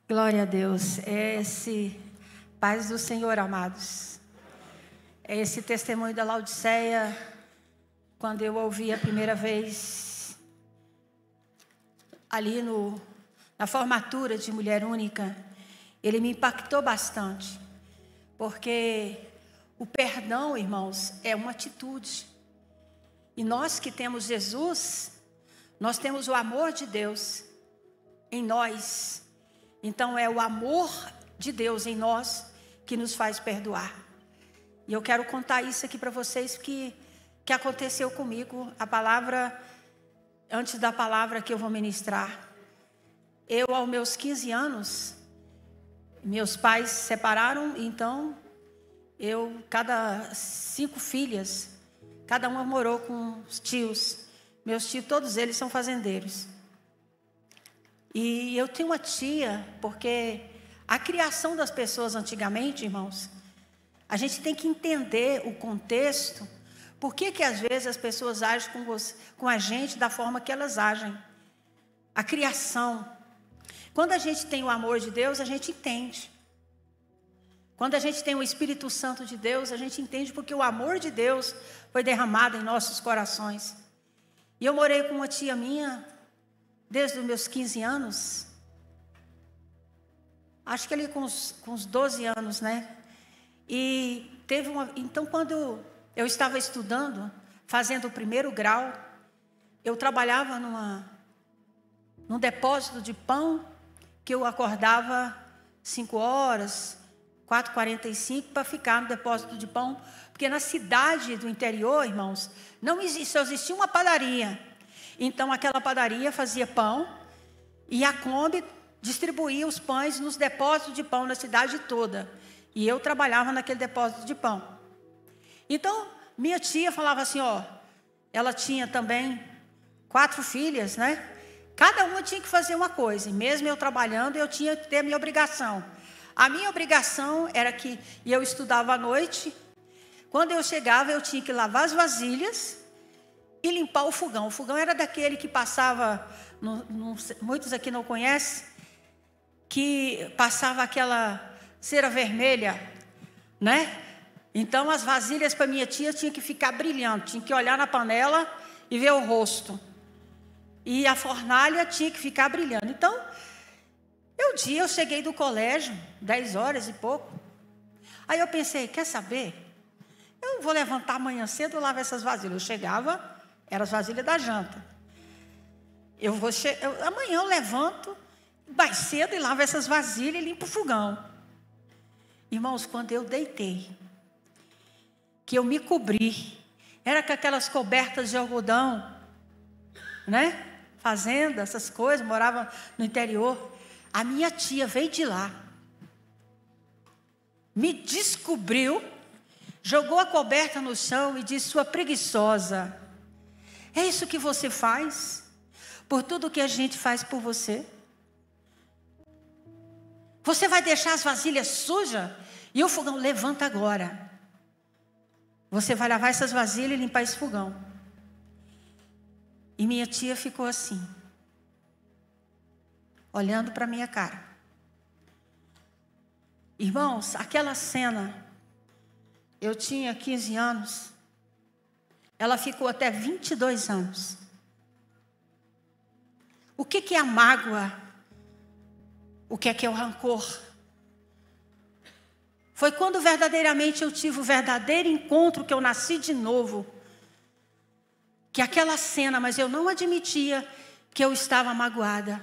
Glória a Deus. É esse paz do Senhor, amados. É esse testemunho da Laodiceia, quando eu ouvi a primeira vez, ali na formatura de Mulher Única, ele me impactou bastante. Porque o perdão, irmãos, é uma atitude. E nós que temos Jesus, nós temos o amor de Deus em nós. Então é o amor de Deus em nós que nos faz perdoar. E eu quero contar isso aqui para vocês que aconteceu comigo. A palavra, antes da palavra que eu vou ministrar. Eu, aos meus 15 anos, meus pais se separaram, então cada 5 filhas, cada uma morou com os tios. Meus tios, todos eles são fazendeiros. E eu tenho uma tia, porque a criação das pessoas antigamente, irmãos, a gente tem que entender o contexto, por que às vezes as pessoas agem com a gente da forma que elas agem. A criação. Quando a gente tem o amor de Deus, a gente entende. Quando a gente tem o Espírito Santo de Deus, a gente entende porque o amor de Deus foi derramado em nossos corações. E eu morei com uma tia minha, desde os meus 15 anos, acho que ali com uns 12 anos, né? E então quando eu estava estudando, fazendo o primeiro grau, eu trabalhava num depósito de pão, que eu acordava 5 horas, 4h45, para ficar no depósito de pão, porque na cidade do interior, irmãos, só existia uma padaria. Então aquela padaria fazia pão e a Kombi distribuía os pães nos depósitos de pão na cidade toda. E eu trabalhava naquele depósito de pão. Então minha tia falava assim, ela tinha também 4 filhas, né? Cada uma tinha que fazer uma coisa. E mesmo eu trabalhando, eu tinha que ter a minha obrigação. A minha obrigação era que eu estudava à noite. Quando eu chegava, eu tinha que lavar as vasilhas e limpar o fogão. O fogão era daquele que passava, muitos aqui não conhecem, que passava aquela cera vermelha, né? Então as vasilhas para minha tia tinha que ficar brilhando, tinha que olhar na panela e ver o rosto. E a fornalha tinha que ficar brilhando. Então, eu cheguei do colégio, 10 horas e pouco. Aí eu pensei, quer saber? Eu vou levantar amanhã cedo e lavar essas vasilhas. Eu chegava, eram as vasilhas da janta. Amanhã eu levanto mais cedo e lavo essas vasilhas e limpo o fogão. Irmãos, quando eu deitei, que eu me cobri, era com aquelas cobertas de algodão, né? Fazenda, essas coisas, morava no interior. A minha tia veio de lá, me descobriu, jogou a coberta no chão e disse, sua preguiçosa, é isso que você faz? Por tudo que a gente faz por você? Você vai deixar as vasilhas sujas? E o fogão, levanta agora. Você vai lavar essas vasilhas e limpar esse fogão. E minha tia ficou assim, olhando para a minha cara. Irmãos, aquela cena, eu tinha 15 anos, ela ficou até 22 anos. O que é a mágoa? O que é o rancor? Foi quando verdadeiramente eu tive o verdadeiro encontro, que eu nasci de novo, que aquela cena, mas eu não admitia que eu estava magoada.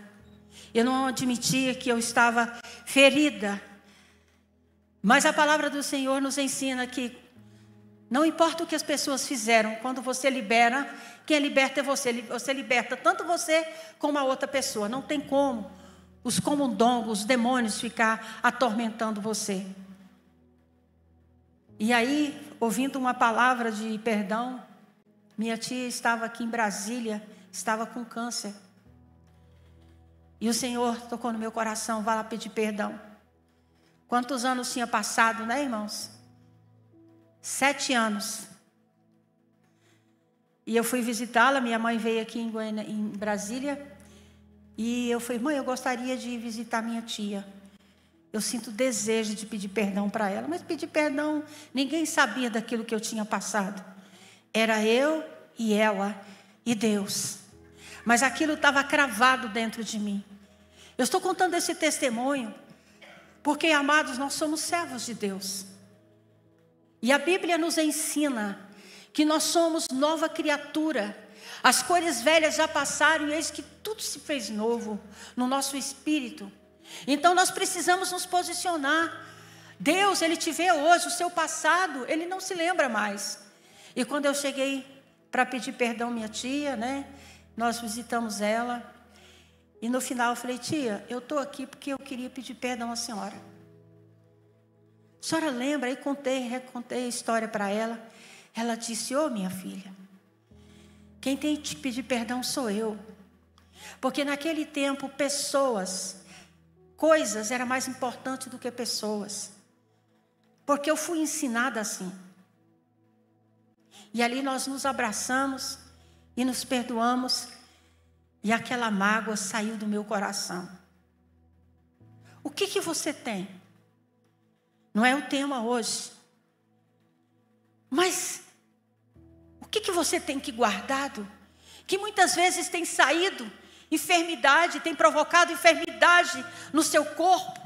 Eu não admitia que eu estava ferida. Mas a palavra do Senhor nos ensina que não importa o que as pessoas fizeram, quando você libera, quem liberta é você. Você liberta tanto você como a outra pessoa. Não tem como os camundongos, os demônios ficar atormentando você. E aí, ouvindo uma palavra de perdão, minha tia estava aqui em Brasília, estava com câncer. E o Senhor tocou no meu coração, vai lá pedir perdão. Quantos anos tinha passado, né, irmãos? 7 anos. E eu fui visitá-la, minha mãe veio aqui em Brasília. E eu falei: mãe, eu gostaria de visitar minha tia. Eu sinto desejo de pedir perdão para ela. Mas pedir perdão, ninguém sabia daquilo que eu tinha passado. Era eu e ela e Deus. Mas aquilo estava cravado dentro de mim. Eu estou contando esse testemunho porque, amados, nós somos servos de Deus. E a Bíblia nos ensina que nós somos nova criatura. As coisas velhas já passaram e eis que tudo se fez novo no nosso espírito. Então nós precisamos nos posicionar. Deus, Ele te vê hoje, o seu passado, Ele não se lembra mais. E quando eu cheguei para pedir perdão à minha tia, né, nós visitamos ela. E no final eu falei: tia, eu estou aqui porque eu queria pedir perdão à senhora. A senhora lembra? Aí recontei a história para ela. Ela disse: ô minha filha, quem tem que te pedir perdão sou eu. Porque naquele tempo coisas era mais importante do que pessoas. Porque eu fui ensinada assim. E ali nós nos abraçamos e nos perdoamos. E aquela mágoa saiu do meu coração. O que você tem? Não é o tema hoje. Mas o que você tem que guardado? Que muitas vezes tem saído enfermidade, tem provocado enfermidade no seu corpo,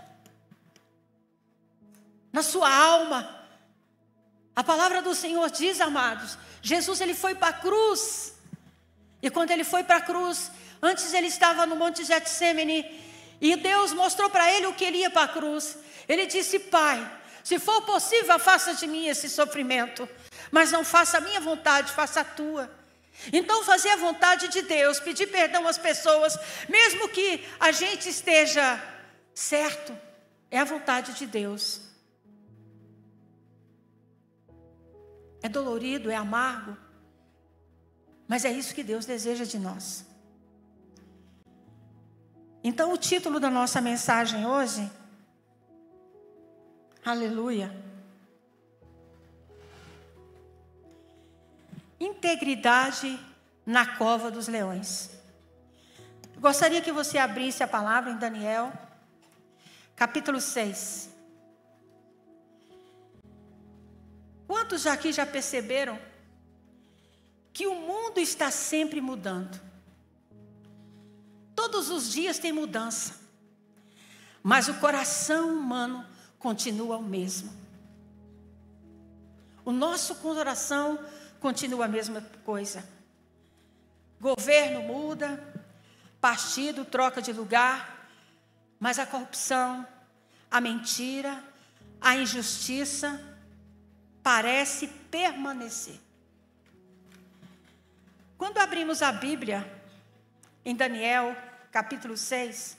na sua alma. A palavra do Senhor diz, amados, Jesus, Ele foi para a cruz. E quando Ele foi para a cruz, antes Ele estava no Monte Getsêmani, e Deus mostrou para Ele o que Ele ia para a cruz. Ele disse: Pai, se for possível, afasta de mim esse sofrimento, mas não faça a minha vontade, faça a tua. Então fazer a vontade de Deus, pedir perdão às pessoas, mesmo que a gente esteja certo, é a vontade de Deus. É dolorido, é amargo, mas é isso que Deus deseja de nós. Então o título da nossa mensagem hoje, aleluia, integridade na cova dos leões. Eu gostaria que você abrisse a palavra em Daniel, capítulo 6. Quantos aqui já perceberam que o mundo está sempre mudando? Todos os dias tem mudança, mas o coração humano continua o mesmo. O nosso coração continua a mesma coisa. Governo muda, partido troca de lugar, mas a corrupção, a mentira, a injustiça parece permanecer. Quando abrimos a Bíblia, em Daniel, capítulo 6,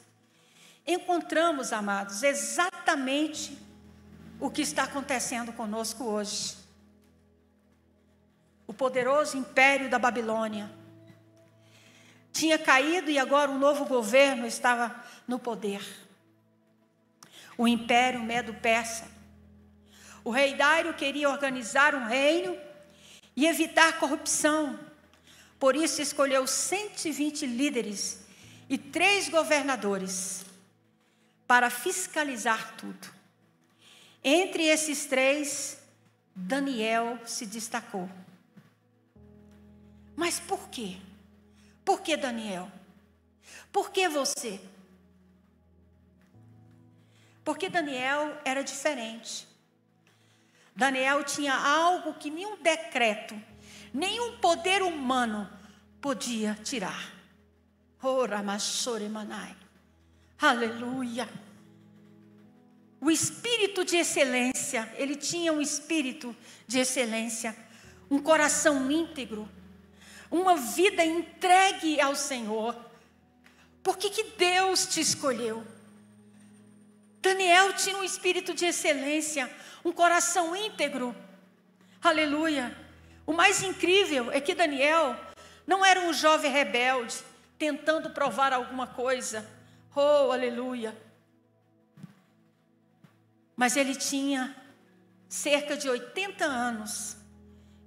encontramos, amados, exatamente o que está acontecendo conosco hoje. O poderoso império da Babilônia tinha caído e agora um novo governo estava no poder. O império Medo-Persa. O rei Dário queria organizar um reino e evitar corrupção. Por isso escolheu 120 líderes e 3 governadores para fiscalizar tudo. Entre esses 3, Daniel se destacou. Mas por quê? Por que Daniel? Por que você? Porque Daniel era diferente. Daniel tinha algo que nenhum decreto, nenhum poder humano podia tirar. Aleluia. O espírito de excelência, ele tinha um espírito de excelência, um coração íntegro, uma vida entregue ao Senhor. Por que Deus te escolheu? Daniel tinha um espírito de excelência, um coração íntegro. Aleluia. O mais incrível é que Daniel não era um jovem rebelde, tentando provar alguma coisa. Oh, aleluia. Mas ele tinha cerca de 80 anos.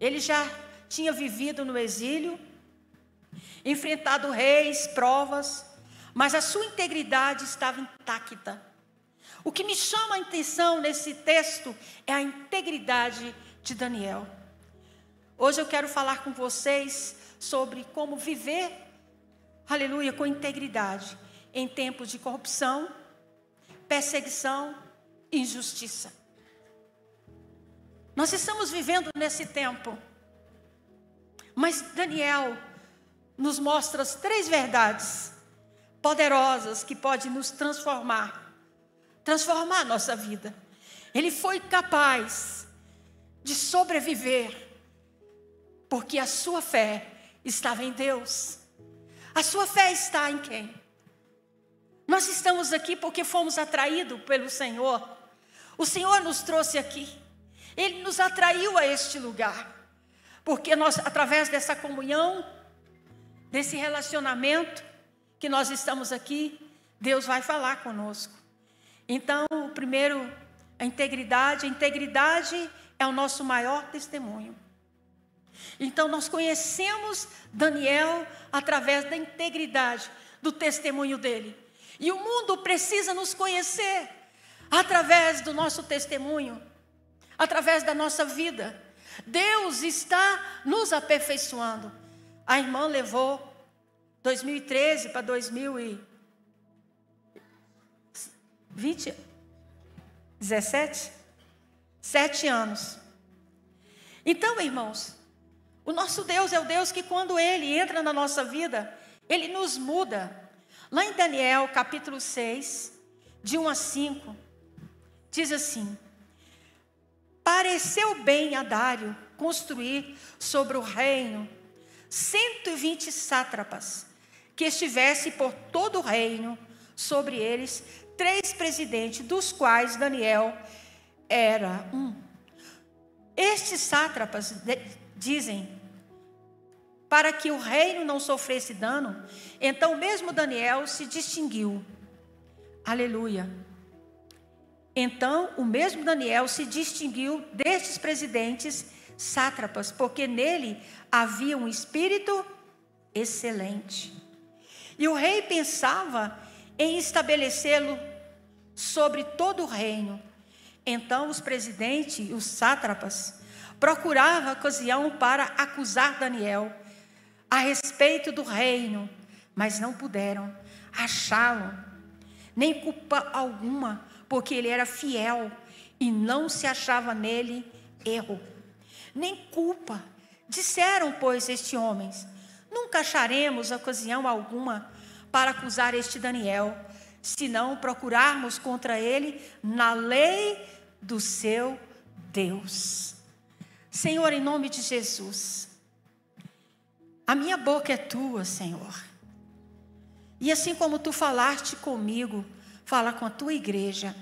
Ele já tinha vivido no exílio, enfrentado reis, provas, mas a sua integridade estava intacta. O que me chama a atenção nesse texto é a integridade de Daniel. Hoje eu quero falar com vocês sobre como viver, aleluia, com integridade em tempos de corrupção, perseguição e injustiça. Nós estamos vivendo nesse tempo, mas Daniel nos mostra as 3 verdades poderosas que podem nos transformar a nossa vida. Ele foi capaz de sobreviver, porque a sua fé estava em Deus. A sua fé está em quem? Nós estamos aqui porque fomos atraídos pelo Senhor. O Senhor nos trouxe aqui. Ele nos atraiu a este lugar. Porque nós, através dessa comunhão, desse relacionamento que nós estamos aqui, Deus vai falar conosco. Então, o primeiro, a integridade. A integridade é o nosso maior testemunho. Então, nós conhecemos Daniel através da integridade, do testemunho dele. E o mundo precisa nos conhecer através do nosso testemunho, através da nossa vida. Deus está nos aperfeiçoando. A irmã levou 2013 para 2017, 7 anos. Então, irmãos, o nosso Deus é o Deus que quando Ele entra na nossa vida, Ele nos muda. Lá em Daniel, capítulo 6, de 1 a 5, diz assim: pareceu bem a Dário construir sobre o reino 120 sátrapas, que estivesse por todo o reino, sobre eles 3 presidentes, dos quais Daniel era um. Estes sátrapas dizem, para que o reino não sofresse dano, então mesmo Daniel se distinguiu. Aleluia. Então o mesmo Daniel se distinguiu destes presidentes sátrapas, porque nele havia um espírito excelente. E o rei pensava em estabelecê-lo sobre todo o reino. Então os presidentes e os sátrapas procuravam ocasião para acusar Daniel a respeito do reino, mas não puderam achá-lo, nem culpa alguma, porque ele era fiel e não se achava nele erro, nem culpa. Disseram, pois, estes homens: nunca acharemos ocasião alguma para acusar este Daniel, se não procurarmos contra ele na lei do seu Deus. Senhor, em nome de Jesus, a minha boca é tua, Senhor. E assim como tu falaste comigo, fala com a tua igreja.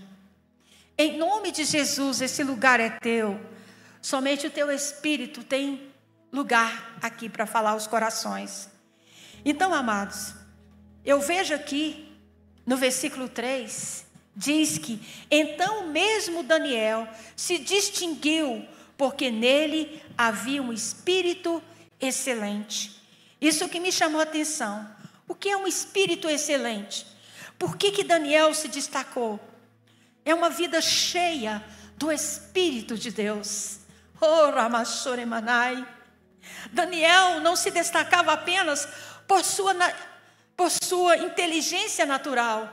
Em nome de Jesus, esse lugar é teu. Somente o teu Espírito tem lugar aqui para falar aos corações. Então, amados, eu vejo aqui no versículo 3, diz que então mesmo Daniel se distinguiu, porque nele havia um espírito excelente. Isso que me chamou a atenção. O que é um espírito excelente? Por que Daniel se destacou? É uma vida cheia do Espírito de Deus. Oh, Ramashoremanai. Daniel não se destacava apenas por sua inteligência natural.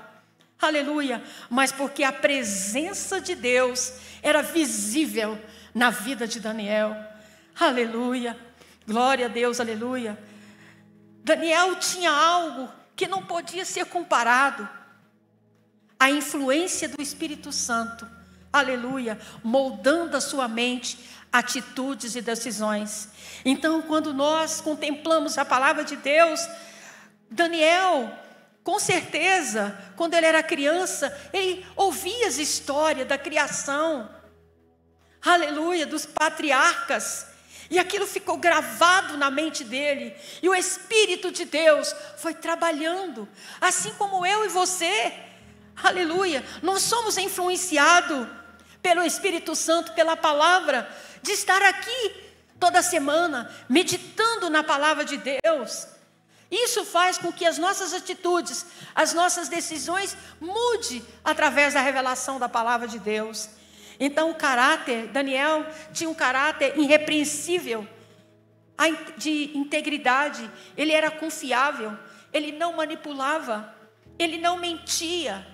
Aleluia. Mas porque a presença de Deus era visível na vida de Daniel. Aleluia. Glória a Deus, aleluia. Daniel tinha algo que não podia ser comparado. A influência do Espírito Santo, aleluia, moldando a sua mente, atitudes e decisões. Então, quando nós contemplamos a palavra de Deus, Daniel, com certeza, quando ele era criança, ele ouvia as histórias da criação, aleluia, dos patriarcas, e aquilo ficou gravado na mente dele, e o Espírito de Deus foi trabalhando, assim como eu e você, aleluia, nós somos influenciados pelo Espírito Santo, pela palavra, de estar aqui toda semana, meditando na palavra de Deus, Isso faz com que as nossas atitudes, as nossas decisões mude através da revelação da palavra de Deus. Então o caráter, Daniel tinha um caráter irrepreensível, de integridade. Ele era confiável, ele não manipulava, ele não mentia,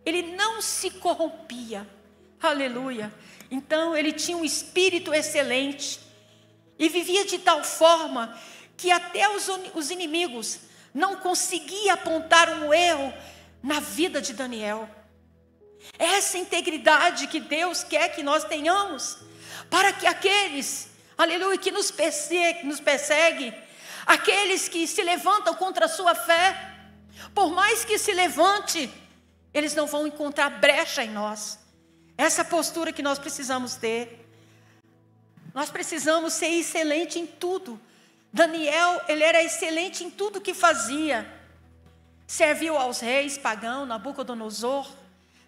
ele não se corrompia. Aleluia. Então ele tinha um espírito excelente e vivia de tal forma que até os inimigos não conseguiam apontar um erro na vida de Daniel. Essa integridade que Deus quer que nós tenhamos, para que aqueles, aleluia, que nos perseguem, aqueles que se levantam contra a sua fé, por mais que se levante, eles não vão encontrar brecha em nós. Essa postura que nós precisamos ter. Nós precisamos ser excelente em tudo. Daniel, ele era excelente em tudo que fazia. Serviu aos reis pagãos, Nabucodonosor,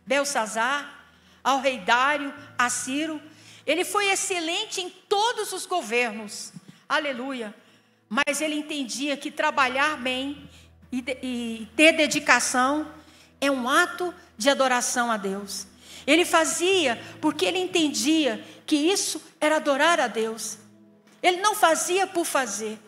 Belsazar, ao rei Dário, a Ciro. Ele foi excelente em todos os governos. Aleluia. Mas ele entendia que trabalhar bem e ter dedicação é um ato de adoração a Deus. Ele fazia porque ele entendia que isso era adorar a Deus. Ele não fazia por fazer.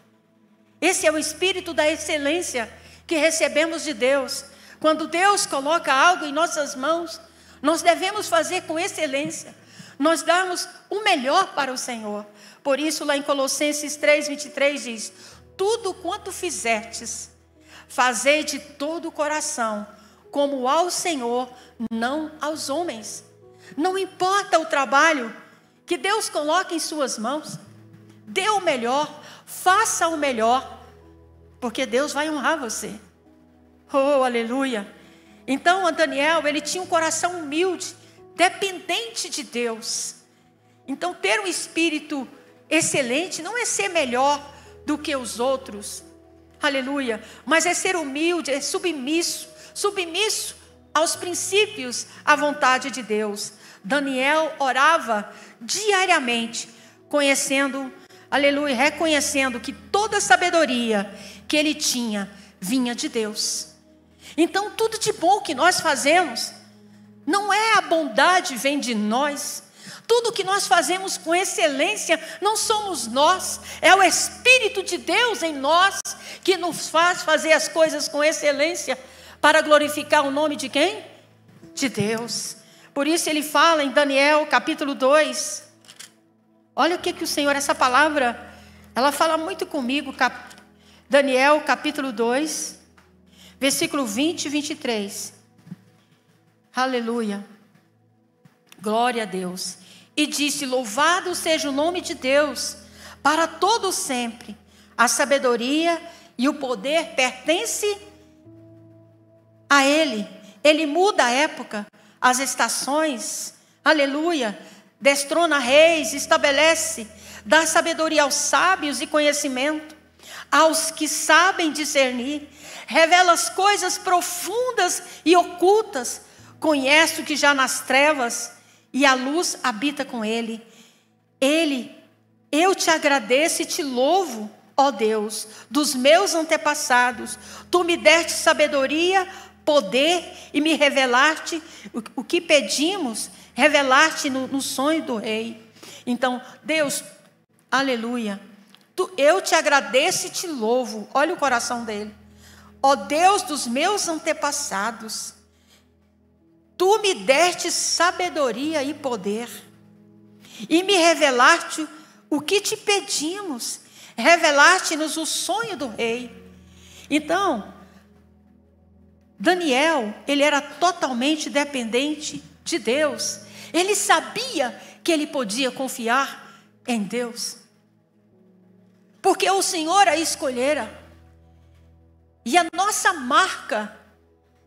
Esse é o espírito da excelência que recebemos de Deus. Quando Deus coloca algo em nossas mãos, nós devemos fazer com excelência. Nós damos o melhor para o Senhor. Por isso, lá em Colossenses 3:23 diz: tudo quanto fizertes, fazei de todo o coração, como ao Senhor, não aos homens. Não importa o trabalho que Deus coloca em suas mãos, dê o melhor, faça o melhor, porque Deus vai honrar você. Oh, aleluia. Então, Daniel, ele tinha um coração humilde, dependente de Deus. Então, ter um espírito excelente não é ser melhor do que os outros, aleluia, mas é ser humilde, é submisso aos princípios, à vontade de Deus. Daniel orava diariamente, conhecendo, aleluia, reconhecendo que toda a sabedoria que ele tinha vinha de Deus. Então tudo de bom que nós fazemos, não é a bondade vem de nós. Tudo que nós fazemos com excelência, não somos nós, é o Espírito de Deus em nós, que nos faz fazer as coisas com excelência, para glorificar o nome de quem? De Deus. Por isso ele fala em Daniel capítulo 2, olha o que o Senhor, essa palavra, ela fala muito comigo. Daniel capítulo 2, versículo 20 e 23. Aleluia. Glória a Deus. E disse: louvado seja o nome de Deus, para todo sempre. A sabedoria e o poder pertence a Ele. Ele muda a época, as estações. Aleluia. Destrona reis, estabelece, dá sabedoria aos sábios e conhecimento, aos que sabem discernir, revela as coisas profundas e ocultas, conhece o que já nas trevas, e a luz habita com ele. Eu te agradeço e te louvo, ó Deus, dos meus antepassados. Tu me deste sabedoria, poder e me revelaste o que pedimos, revelaste no sonho do rei. Então, Deus, aleluia, eu te agradeço e te louvo. Olha o coração dele. Ó Deus dos meus antepassados, tu me deste sabedoria e poder, e me revelaste o que te pedimos, revelaste-nos o sonho do rei. Então, Daniel, ele era totalmente dependente de Deus. Ele sabia que ele podia confiar em Deus, porque o Senhor a escolhera. E a nossa marca,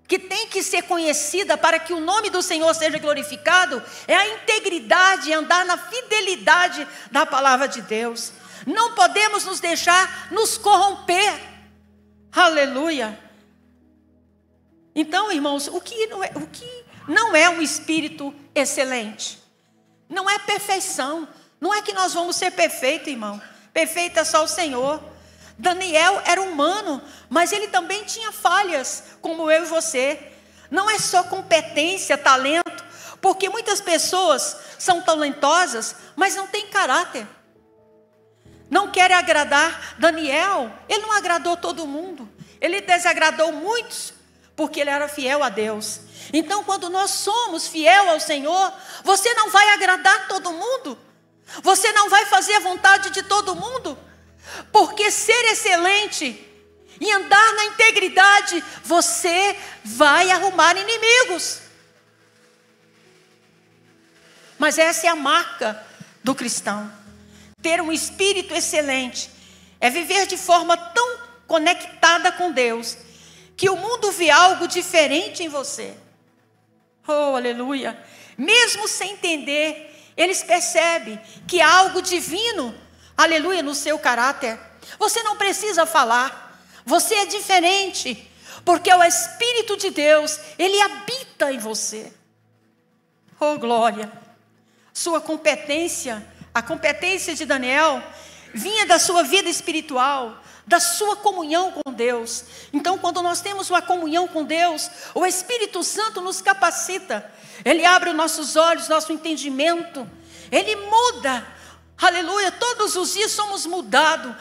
que tem que ser conhecida para que o nome do Senhor seja glorificado, é a integridade, andar na fidelidade da palavra de Deus. Não podemos nos deixar nos corromper. Aleluia. Então, irmãos, o que não é um espírito excelente? Não é perfeição. Não é que nós vamos ser perfeitos, irmão. Perfeito é só o Senhor. Daniel era humano, mas ele também tinha falhas, como eu e você. Não é só competência, talento, porque muitas pessoas são talentosas, mas não têm caráter. Não querem agradar. Daniel, ele não agradou todo mundo. Ele desagradou muitos, porque ele era fiel a Deus. Então, quando nós somos fiel ao Senhor, você não vai agradar todo mundo. Você não vai fazer a vontade de todo mundo. Porque ser excelente e andar na integridade, você vai arrumar inimigos. Mas essa é a marca do cristão. Ter um espírito excelente é viver de forma tão conectada com Deus, que o mundo vê algo diferente em você. Oh, aleluia. Mesmo sem entender, eles percebem que há algo divino, aleluia, no seu caráter. Você não precisa falar, você é diferente, porque o Espírito de Deus, ele habita em você. Oh, glória. Sua competência, a competência de Daniel, vinha da sua vida espiritual, da sua comunhão com Deus. Então, quando nós temos uma comunhão com Deus, o Espírito Santo nos capacita. Ele abre os nossos olhos, nosso entendimento. Ele muda. Aleluia. Todos os dias somos moldados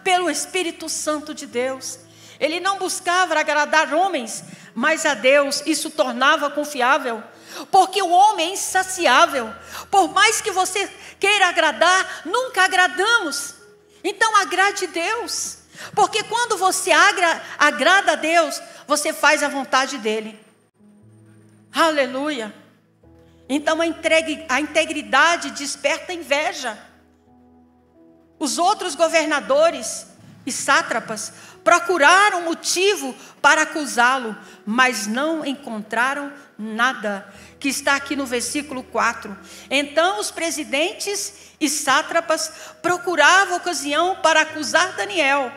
pelo Espírito Santo de Deus. Ele não buscava agradar homens, mas a Deus. Isso tornava confiável. Porque o homem é insaciável. Por mais que você queira agradar, nunca agradamos. Então agrade Deus. Porque quando você agrada a Deus, você faz a vontade dEle. Aleluia. Então a integridade desperta inveja. Os outros governadores e sátrapas procuraram motivo para acusá-lo, mas não encontraram nada, que está aqui no versículo 4. Então os presidentes e sátrapas procuravam ocasião para acusar Daniel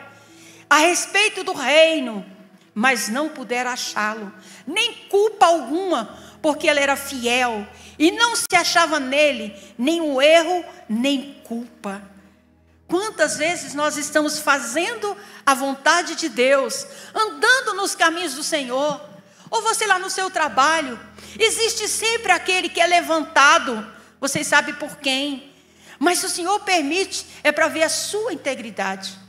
a respeito do reino, mas não puderam achá-lo, nem culpa alguma, porque ele era fiel, e não se achava nele nenhum erro, nem culpa. Quantas vezes nós estamos fazendo a vontade de Deus, andando nos caminhos do Senhor, ou você lá no seu trabalho, existe sempre aquele que é levantado, vocês sabem por quem, mas se o Senhor permite, é para ver a sua integridade.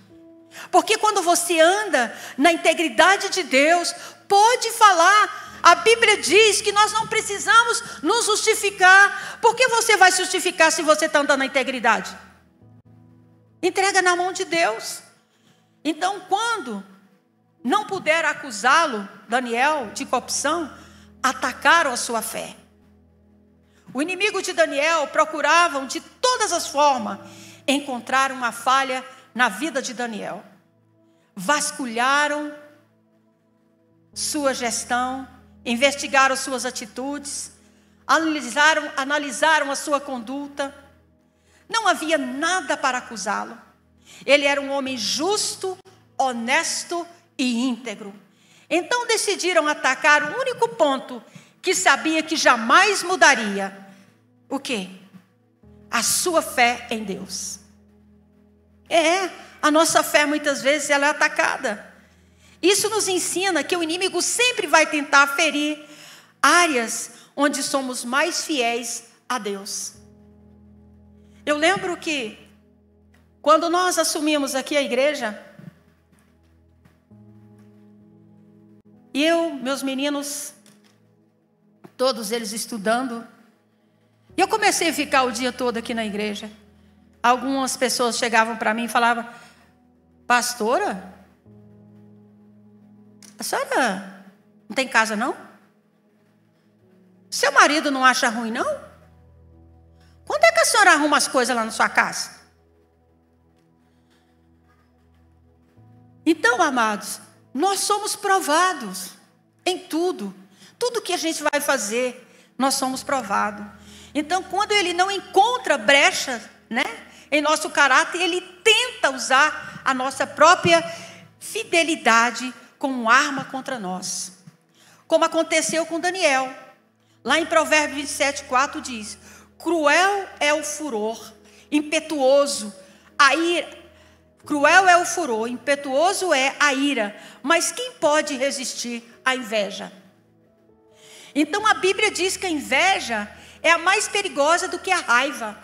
Porque quando você anda na integridade de Deus, pode falar. A Bíblia diz que nós não precisamos nos justificar. Por que você vai se justificar se você está andando na integridade? Entrega na mão de Deus. Então, quando não puderam acusá-lo, Daniel, de corrupção, atacaram a sua fé. O inimigo de Daniel procuravam de todas as formas encontrar uma falha na vida de Daniel. Vasculharam sua gestão, investigaram suas atitudes, analisaram a sua conduta. Não havia nada para acusá-lo. Ele era um homem justo, honesto e íntegro. Então decidiram atacar o único ponto que sabia que jamais mudaria. O quê? A sua fé em Deus. A nossa fé muitas vezes ela é atacada. Isso nos ensina que o inimigo sempre vai tentar ferir áreas onde somos mais fiéis a Deus. Eu lembro que quando nós assumimos aqui a igreja, meus meninos, todos eles estudando, e eu comecei a ficar o dia todo aqui na igreja. Algumas pessoas chegavam para mim e falavam: pastora, a senhora não tem casa não? Seu marido não acha ruim não? Quando é que a senhora arruma as coisas lá na sua casa? Então, amados, nós somos provados em tudo. Tudo que a gente vai fazer, nós somos provados. Então, quando ele não encontra brecha, em nosso caráter, ele tenta usar a nossa própria fidelidade como arma contra nós. Como aconteceu com Daniel. Lá em Provérbios 27:4 diz: cruel é o furor, impetuoso, a ira, Cruel é o furor, impetuoso é a ira, mas quem pode resistir à inveja? Então a Bíblia diz que a inveja é a mais perigosa do que a raiva.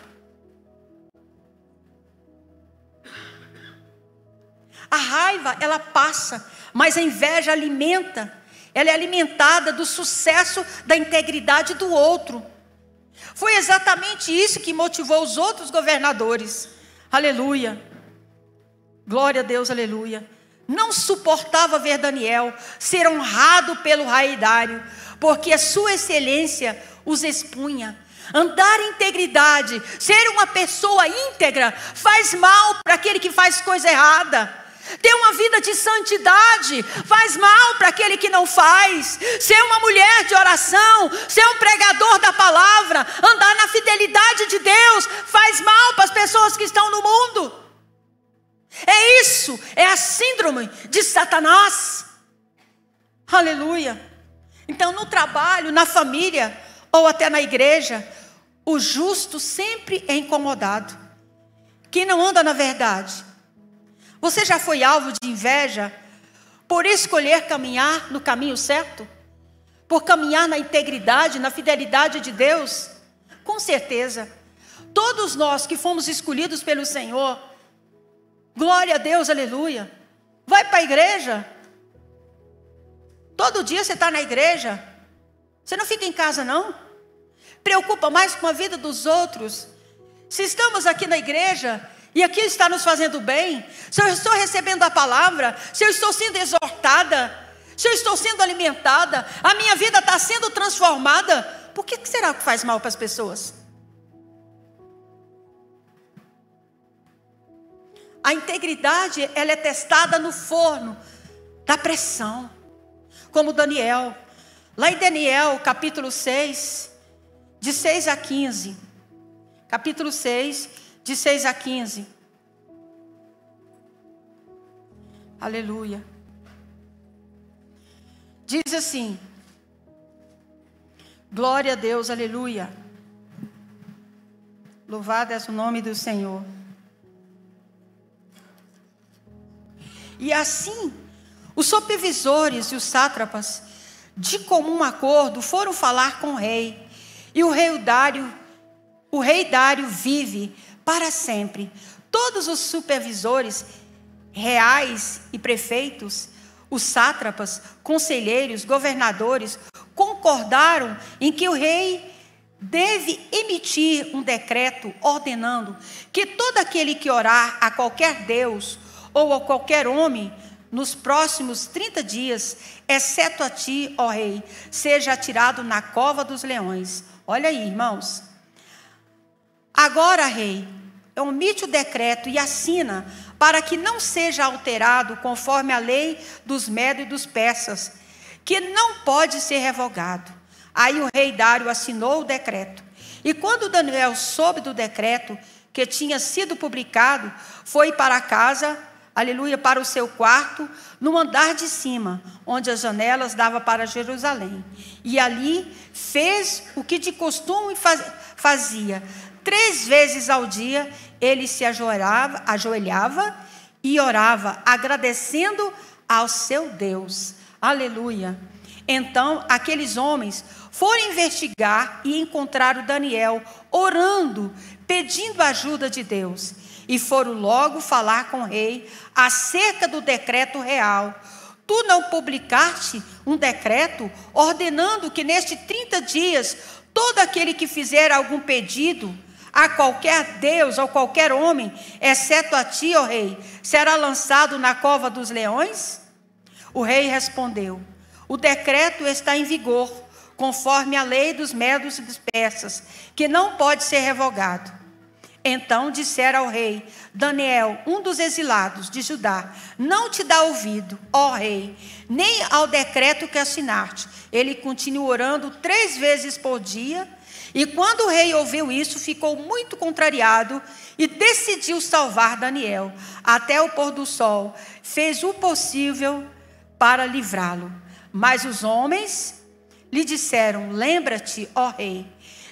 A raiva, ela passa, mas a inveja alimenta. Ela é alimentada do sucesso da integridade do outro. Foi exatamente isso que motivou os outros governadores. Aleluia. Glória a Deus, aleluia. Não suportava ver Daniel ser honrado pelo rei Dário, porque a sua excelência os expunha. Andar em integridade, ser uma pessoa íntegra, faz mal para aquele que faz coisa errada. Ter uma vida de santidade faz mal para aquele que não faz. Ser uma mulher de oração, ser um pregador da palavra, andar na fidelidade de Deus, faz mal para as pessoas que estão no mundo. É isso, é a síndrome de Satanás. Aleluia. Então no trabalho, na família ou até na igreja, o justo sempre é incomodado. Quem não anda na verdade. Você já foi alvo de inveja por escolher caminhar no caminho certo? Por caminhar na integridade, na fidelidade de Deus? Com certeza. Todos nós que fomos escolhidos pelo Senhor, glória a Deus, aleluia. Vai para a igreja. Todo dia você está na igreja. Você não fica em casa não? Preocupa mais com a vida dos outros. Se estamos aqui na igreja e aqui está nos fazendo bem, se eu estou recebendo a palavra, se eu estou sendo exortada, se eu estou sendo alimentada, a minha vida está sendo transformada, por que será que faz mal para as pessoas? A integridade, ela é testada no forno da pressão, como Daniel. Lá em Daniel, capítulo 6, de 6 a 15. Capítulo 6, de 6 a 15. Aleluia. Diz assim: glória a Deus, aleluia. Louvado é o nome do Senhor. E assim, os supervisores e os sátrapas, de comum acordo, foram falar com o rei. E o rei Dário vive para sempre. Todos os supervisores reais e prefeitos, os sátrapas, conselheiros, governadores, concordaram em que o rei deve emitir um decreto ordenando que todo aquele que orar a qualquer deus ou a qualquer homem nos próximos 30 dias, exceto a ti, ó rei, seja atirado na cova dos leões. Olha aí, irmãos. Agora, rei, omite o decreto e assina para que não seja alterado conforme a lei dos medos e dos persas, que não pode ser revogado. Aí o rei Dário assinou o decreto. E quando Daniel soube do decreto que tinha sido publicado, foi para casa, aleluia, para o seu quarto, no andar de cima, onde as janelas davam para Jerusalém. E ali fez o que de costume fazia. 3 vezes ao dia, ele se ajoelhava e orava, agradecendo ao seu Deus. Aleluia. Então, aqueles homens foram investigar e encontraram Daniel orando, pedindo ajuda de Deus. E foram logo falar com o rei acerca do decreto real. Tu não publicaste um decreto ordenando que nestes 30 dias, todo aquele que fizer algum pedido a qualquer deus ou qualquer homem, exceto a ti, ó rei, será lançado na cova dos leões? O rei respondeu: o decreto está em vigor, conforme a lei dos medos e dos persas, que não pode ser revogado. Então disseram ao rei: Daniel, um dos exilados de Judá, não te dá ouvido, ó rei, nem ao decreto que assinaste. Ele continuou orando 3 vezes por dia. E quando o rei ouviu isso, ficou muito contrariado e decidiu salvar Daniel. Até o pôr do sol, fez o possível para livrá-lo. Mas os homens lhe disseram: lembra-te, ó rei,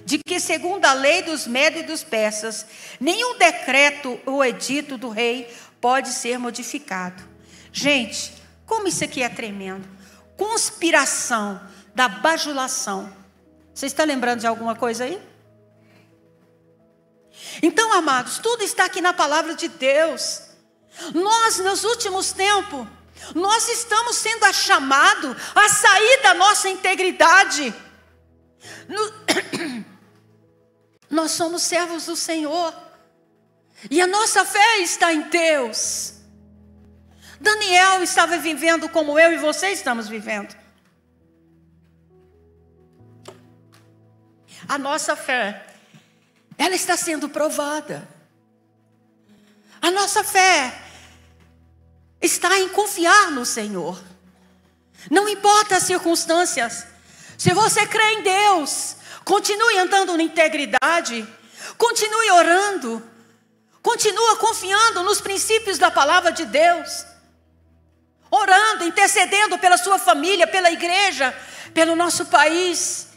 de que segundo a lei dos medos e dos persas, nenhum decreto ou edito do rei pode ser modificado. Gente, como isso aqui é tremendo. Conspiração da bajulação. Você está lembrando de alguma coisa aí? Então, amados, tudo está aqui na palavra de Deus. Nós, nos últimos tempos, nós estamos sendo chamados a sair da nossa integridade. Nós somos servos do Senhor. E a nossa fé está em Deus. Daniel estava vivendo como eu e você estamos vivendo. A nossa fé, ela está sendo provada. A nossa fé está em confiar no Senhor. Não importa as circunstâncias. Se você crê em Deus, continue andando na integridade. Continue orando. Continua confiando nos princípios da palavra de Deus. Orando, intercedendo pela sua família, pela igreja, pelo nosso país,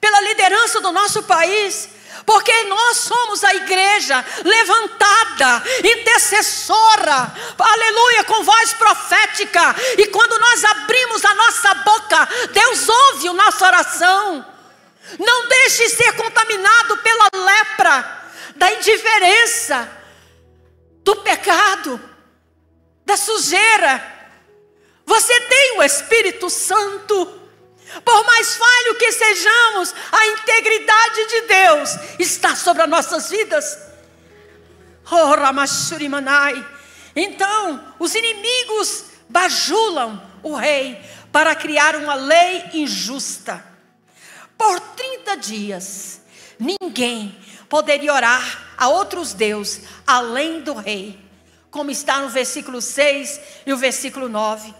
pela liderança do nosso país. Porque nós somos a igreja levantada, intercessora, aleluia, com voz profética. E quando nós abrimos a nossa boca, Deus ouve a nossa oração. Não deixe ser contaminado pela lepra, da indiferença, do pecado, da sujeira. Você tem o Espírito Santo. Por mais falho que sejamos, a integridade de Deus está sobre as nossas vidas. Então, os inimigos bajulam o rei para criar uma lei injusta. Por 30 dias, ninguém poderia orar a outros deuses além do rei, como está no versículo 6 e o versículo 9.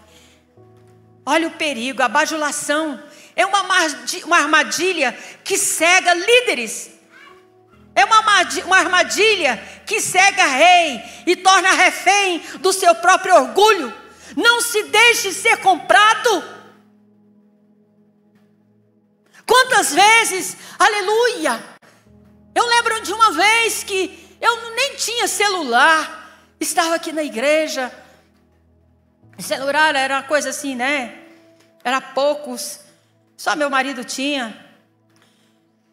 Olha o perigo, a bajulação é uma armadilha que cega líderes. É uma armadilha que cega rei e torna refém do seu próprio orgulho. Não se deixe ser comprado. Quantas vezes, aleluia, eu lembro de uma vez que eu nem tinha celular, estava aqui na igreja. O celular era uma coisa assim, né? Era poucos, só meu marido tinha.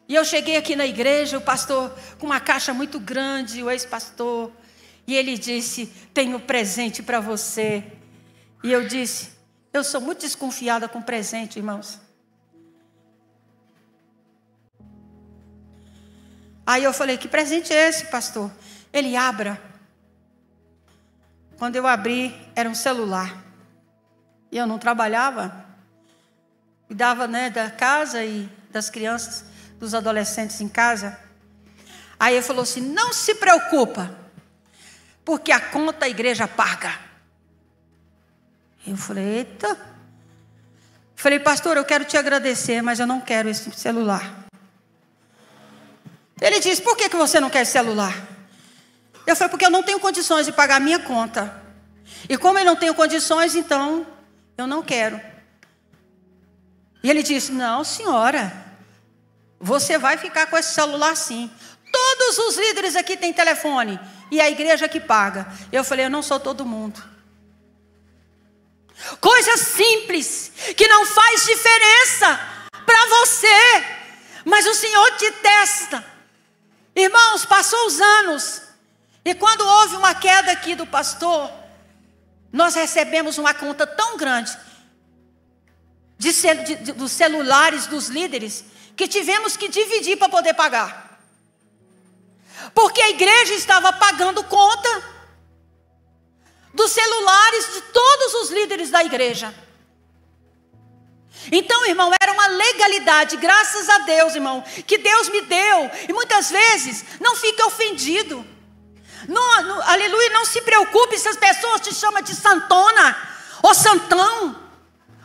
E eu cheguei aqui na igreja, o pastor com uma caixa muito grande, o ex-pastor, e ele disse: tenho presente para você. E eu disse: eu sou muito desconfiada com presente, irmãos. Aí eu falei: que presente é esse, pastor? Ele: abra. Quando eu abri, era um celular. E eu não trabalhava. Cuidava, né, da casa e das crianças, dos adolescentes em casa. Aí ele falou assim: não se preocupa, porque a conta a igreja paga. Eu falei: eita. Falei: pastor, eu quero te agradecer, mas eu não quero esse celular. Ele disse: por que você não quer esse celular? Eu falei: porque eu não tenho condições de pagar a minha conta. E como eu não tenho condições, então eu não quero. E ele disse: não, senhora, você vai ficar com esse celular sim. Todos os líderes aqui têm telefone e a igreja que paga. Eu falei: eu não sou todo mundo. Coisa simples, que não faz diferença para você, mas o Senhor te testa. Irmãos, passou os anos, e quando houve uma queda aqui do pastor, nós recebemos uma conta tão grande dos celulares dos líderes, que tivemos que dividir para poder pagar. Porque a igreja estava pagando conta dos celulares de todos os líderes da igreja. Então, irmão, era uma legalidade, graças a Deus, irmão, que Deus me deu. E muitas vezes, não fique ofendido. Aleluia, não se preocupe se as pessoas te chamam de santona ou santão.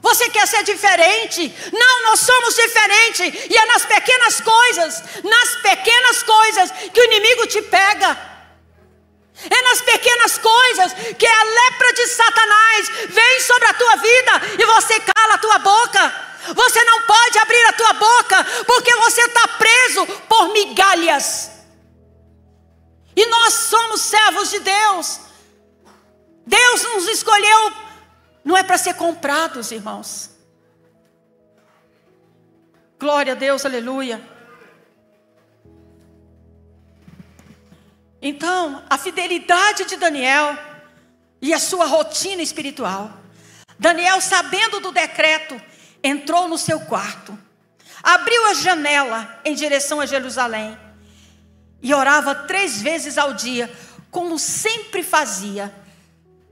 Você quer ser diferente? Não, nós somos diferentes. E é nas pequenas coisas que o inimigo te pega. É nas pequenas coisas que a lepra de Satanás vem sobre a tua vida e você cala a tua boca. Você não pode abrir a tua boca porque você está preso por migalhas. E nós somos servos de Deus. Deus nos escolheu, não é para ser comprados, irmãos. Glória a Deus, aleluia. Então, a fidelidade de Daniel e a sua rotina espiritual. Daniel, sabendo do decreto, entrou no seu quarto, abriu a janela em direção a Jerusalém e orava 3 vezes ao dia, como sempre fazia.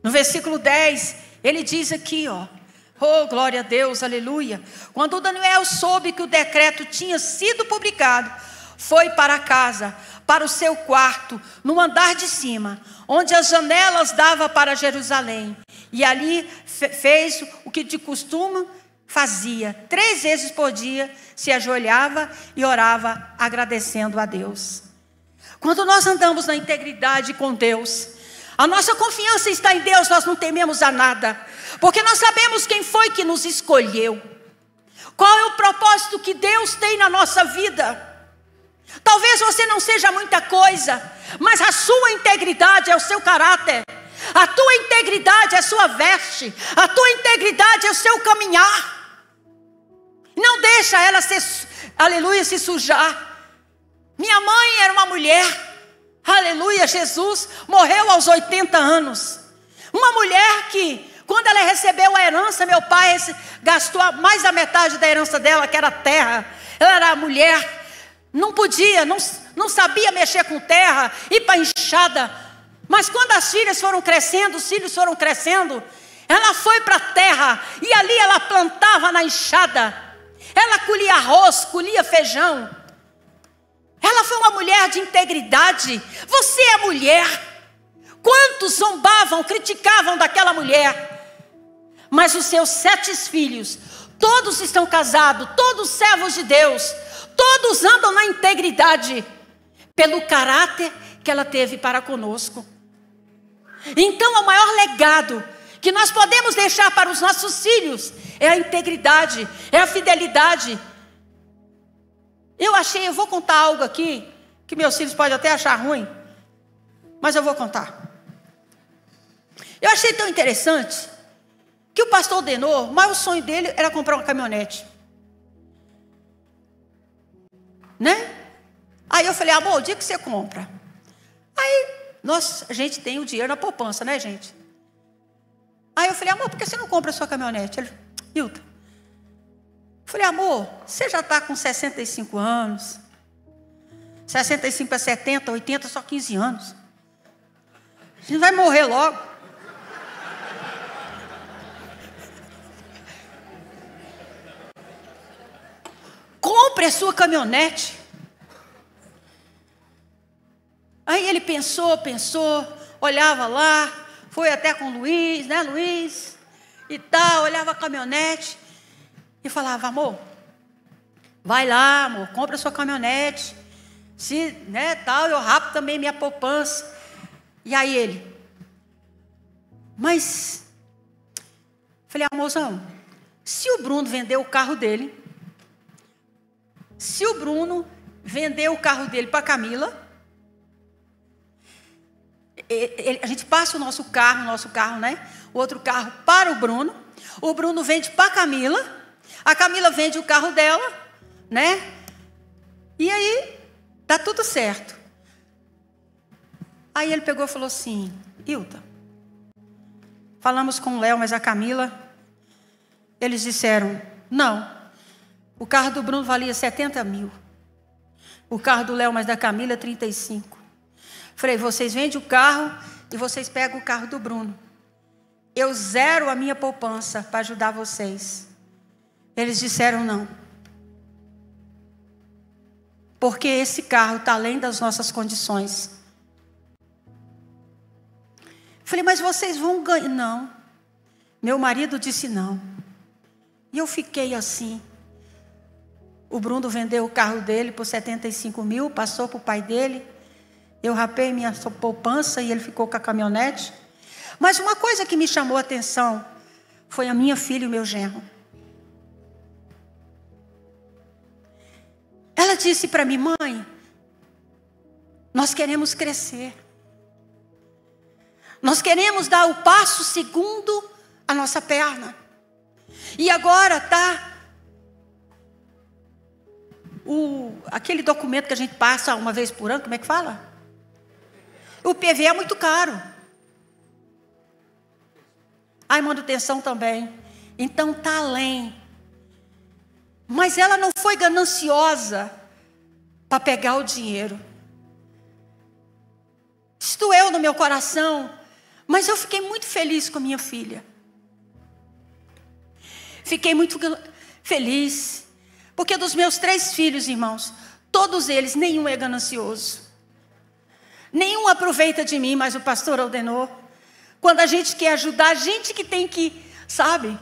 No versículo 10, ele diz aqui, oh, glória a Deus, aleluia. Quando Daniel soube que o decreto tinha sido publicado, foi para casa, para o seu quarto, no andar de cima, onde as janelas davam para Jerusalém. E ali fez o que de costume fazia. 3 vezes por dia se ajoelhava e orava, agradecendo a Deus. Quando nós andamos na integridade com Deus, a nossa confiança está em Deus, nós não tememos a nada, porque nós sabemos quem foi que nos escolheu. Qual é o propósito que Deus tem na nossa vida? Talvez você não seja muita coisa, mas a sua integridade é o seu caráter, a tua integridade é a sua veste, a tua integridade é o seu caminhar. Não deixa ela aleluia, se sujar. Minha mãe era uma mulher, aleluia, Jesus morreu aos 80 anos. Uma mulher que, quando ela recebeu a herança, meu pai gastou mais da metade da herança dela, que era terra. Ela era mulher, não podia, não sabia mexer com terra, ir para enxada. Mas quando as filhas foram crescendo, os filhos foram crescendo, ela foi para a terra e ali ela plantava na enxada. Ela colhia arroz, colhia feijão. Ela foi uma mulher de integridade. Você é mulher. Quantos zombavam, criticavam daquela mulher? Mas os seus 7 filhos, todos estão casados, todos servos de Deus, todos andam na integridade, pelo caráter que ela teve para conosco. Então, o maior legado que nós podemos deixar para os nossos filhos é a integridade, é a fidelidade. Eu vou contar algo aqui, que meus filhos podem até achar ruim, mas eu vou contar. Eu achei tão interessante, que o pastor Denor, o maior sonho dele era comprar uma caminhonete. Né? Aí eu falei, amor, o dia que você compra? Aí, a gente tem o dinheiro na poupança, né, gente? Aí eu falei, amor, por que você não compra a sua caminhonete? Ele, Hilton. Eu falei, amor, você já está com 65 anos. 65 para 70, 80, só 15 anos. A gente vai morrer logo. Compre a sua caminhonete. Aí ele pensou, olhava lá, foi até com o Luiz, né, Luiz? E tal, olhava a caminhonete e falava, amor, vai lá, amor, compra a sua caminhonete. Se, né, tal, eu rapo também minha poupança. E aí ele, mas, falei, amorzão, se o Bruno vender o carro dele, para a Camila, a gente passa o nosso carro, né? O outro carro para o Bruno vende para a Camila vende o carro dela, né? E aí, dá tudo certo. Aí ele pegou e falou assim, Hilton, falamos com o Léo, mas a Camila, eles disseram, não, o carro do Bruno valia 70 mil, o carro do Léo, mas da Camila, 35. Falei, vocês vendem o carro e vocês pegam o carro do Bruno. Eu zero a minha poupança para ajudar vocês. Eles disseram não. Porque esse carro está além das nossas condições. Falei, mas vocês vão ganhar. Não. Meu marido disse não. E eu fiquei assim. O Bruno vendeu o carro dele por 75 mil, passou para o pai dele. Eu rapei minha poupança e ele ficou com a caminhonete. Mas uma coisa que me chamou a atenção foi a minha filha e o meu genro. Ela disse para mim, mãe, nós queremos crescer. Nós queremos dar o passo segundo a nossa perna. E agora está aquele documento que a gente passa uma vez por ano, como é que fala? O PV é muito caro. A manutenção também. Então está além. Mas ela não foi gananciosa para pegar o dinheiro. Isso doeu no meu coração. Mas eu fiquei muito feliz com a minha filha. Fiquei muito feliz. Porque dos meus 3 filhos, irmãos, todos eles, nenhum é ganancioso. Nenhum aproveita de mim, mas o pastor ordenou. Quando a gente quer ajudar, a gente que tem que, sabe?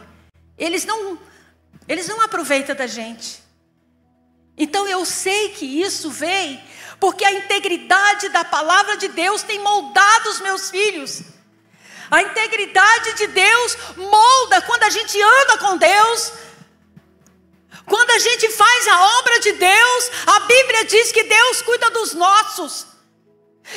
Eles não aproveitam da gente. Então eu sei que isso veio porque a integridade da palavra de Deus tem moldado os meus filhos. A integridade de Deus molda quando a gente anda com Deus. Quando a gente faz a obra de Deus, a Bíblia diz que Deus cuida dos nossos.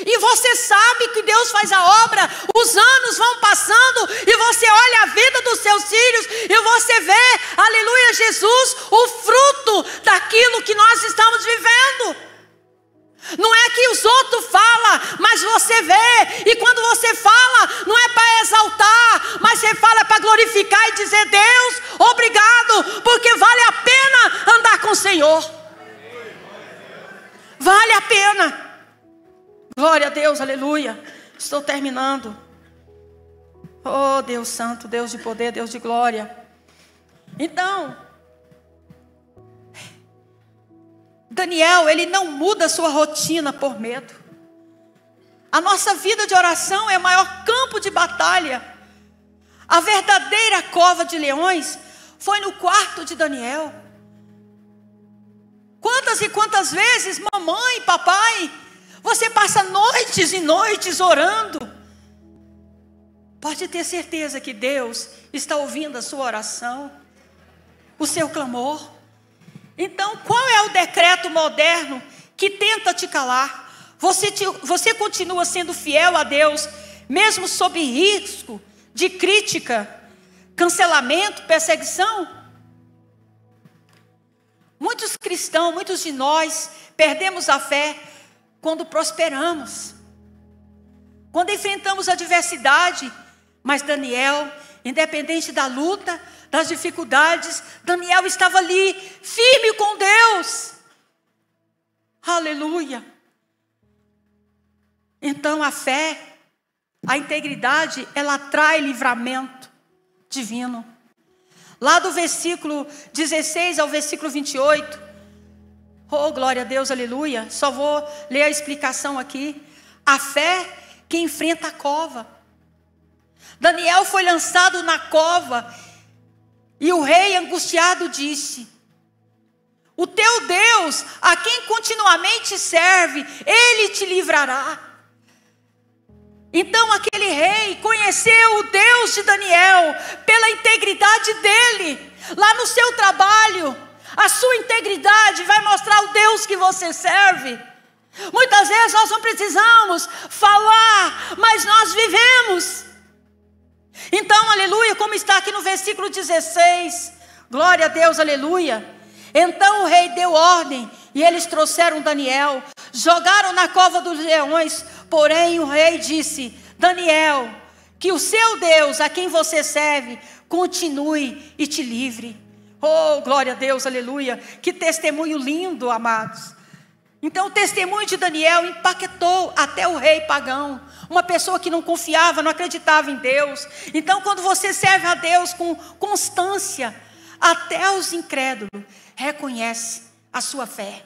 E você sabe que Deus faz a obra, os anos vão passando e você olha a vida dos seus filhos e você vê, aleluia, Jesus, o fruto daquilo que nós estamos vivendo. Não é que os outros falam, mas você vê. E quando você fala, não é para exaltar, mas você fala para glorificar e dizer: Deus, obrigado, porque vale a pena andar com o Senhor. Vale a pena. Glória a Deus, aleluia. Estou terminando. Oh Deus santo, Deus de poder, Deus de glória. Então, Daniel, ele não muda a sua rotina por medo. A nossa vida de oração é o maior campo de batalha. A verdadeira cova de leões foi no quarto de Daniel. Quantas e quantas vezes, mamãe, papai, você passa noites e noites orando. Pode ter certeza que Deus está ouvindo a sua oração, o seu clamor. Então, qual é o decreto moderno que tenta te calar? Você continua sendo fiel a Deus, mesmo sob risco de crítica, cancelamento, perseguição? Muitos cristãos, muitos de nós, perdemos a fé quando prosperamos, quando enfrentamos a adversidade. Mas Daniel, independente da luta, das dificuldades, Daniel estava ali, firme com Deus. Aleluia. Então a fé, a integridade, ela traz livramento divino. Lá do versículo 16 ao versículo 28. Oh, glória a Deus, aleluia. Só vou ler a explicação aqui. A fé que enfrenta a cova. Daniel foi lançado na cova e o rei angustiado disse: o teu Deus, a quem continuamente serve, ele te livrará. Então aquele rei conheceu o Deus de Daniel pela integridade dele. Lá no seu trabalho, a sua integridade vai mostrar o Deus que você serve. Muitas vezes nós não precisamos falar, mas nós vivemos. Então, aleluia, como está aqui no versículo 16, glória a Deus, aleluia. Então o rei deu ordem e eles trouxeram Daniel, jogaram na cova dos leões. Porém o rei disse: Daniel, que o seu Deus, a quem você serve, continue e te livre. Oh, glória a Deus, aleluia. Que testemunho lindo, amados. Então o testemunho de Daniel impactou até o rei pagão, uma pessoa que não confiava, não acreditava em Deus. Então quando você serve a Deus com constância, até os incrédulos reconhecem a sua fé.